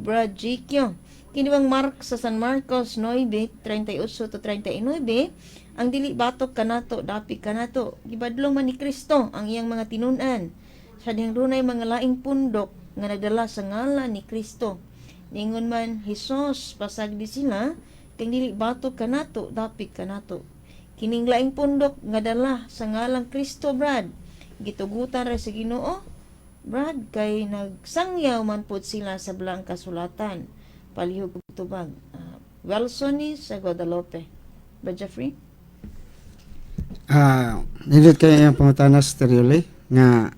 Brad Jikyo. Kini bang Mark sa San Marcos 9:38 to 39, ang dili batok kanato dapi kanato gibadlong man ni Kristo ang iyang mga tinunan. Sa dihang dunay mga laing pundok nga nagdala sa ngalan ni Kristo. Ningon man Hesus pasagdi sila kay dili batok kanato dapi kanato. Kining laing pundok nga dala sa ngalang Kristo, Brad, gitugutan ra sa Ginoo, Brad, kay nagsangyaw man pud sila sa belang kasulatan. Palihog ug tubag. Wilson sa Guadalupe. Brad Jeffrey? Nindot kayo yung pangutanas teriuli nga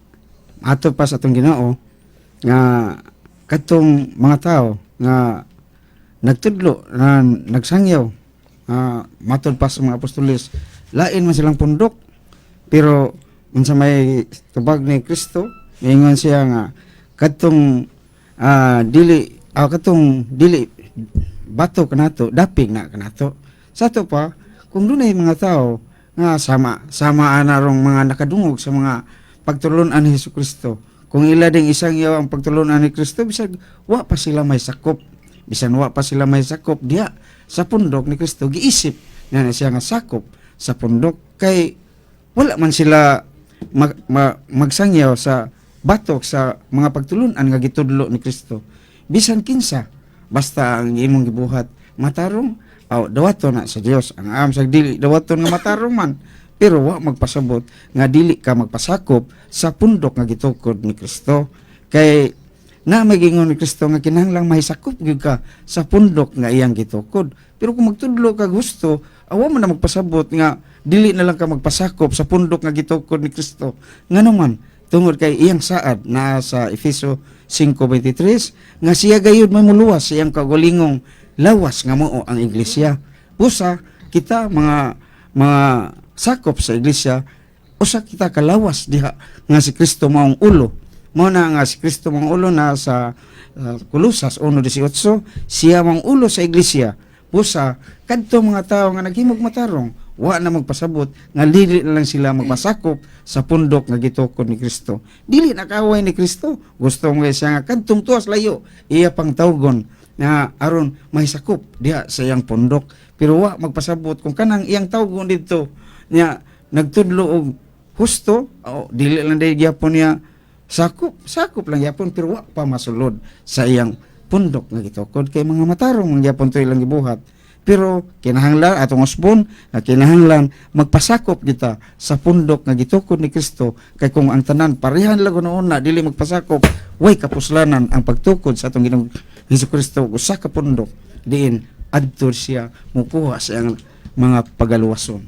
ato pa sa atong Ginoo nga katong mga tao nga nagtudlo na nagsangyaw matod pa sa mga apostoles, lain man silang pundok, pero unsa may tubag ni Kristo, ingon siya nga katong dili bato kanato dapig na kanato. Sa to pa kung dunay mga tao nga sama anarong mga nakadungog sa mga pagtulunan ni Hesukristo, kung ila ding isang yaw ang pagtulunan ni Kristo, bisag wa pa sila may sakop, bisan wa pa sila may sakop diha sa pundok ni Kristo, giisip na siya nga sakop sa pundok, kay wala man sila magsangyaw sa batok sa mga pagtulunan nga gitudlo ni Kristo. Bisan kinsa, basta ang imong gibuhat matarong, dawaton na sa Dios. Ang am sa dili dawaton nga matarong man, pero wa magpasabot nga dili ka magpasakop sa pundok nga gitukod ni Kristo. Kay na magingon ni Kristo nga kinahanglang mahisakop gyud ka sa pundok nga iyang gitukod. Pero kung magtudlo ka gusto, awa man na magpasabot nga dili na lang ka magpasakop sa pundok nga gitukod ni Kristo. Nganuman tungod kay iyang saad na sa Efeso 5:23 nga siya gayud may muluwas sa iyang kagulingong lawas nga mao ang iglesia. Usa kita mga sakop sa iglesia, usa kita kalawas diha nga si Kristo maong ulo. Mao na nga si Kristo maong ulo na sa Kolosas 1:18, siya maong ulo sa iglesia. Usa kadto mga tao nga naghimog matarong, wa na magpasabot nga dili na lang sila magpasakop sa pundok nga gitukod ni Kristo. Dili nakaway ni Kristo, gusto nga siya nga kadtong tuwas layo iya pang tawgon na aron mahisakop diha sa iyang pundok, pero wa magpasabot kung kanang iyang tawgon dito niya nagtudlo og husto, dili lang dahil gyapon niya sakop lang gyapon, pero wa pa masulod sa iyang pundok nga gitukod, kay mga matarong mga gyapon to ilang gibuhat. Pero kinahanglan atong usbon nga kinahanglan magpasakop kita sa pundok nga gitukod ni Kristo, kay kung ang tanan parehan lang una dili magpasakop, way kapuslanan ang pagtukod sa atong Ginoong Hesukristo usa ka pundok diin adto siya mukuha sa iyang mga pagaluwason.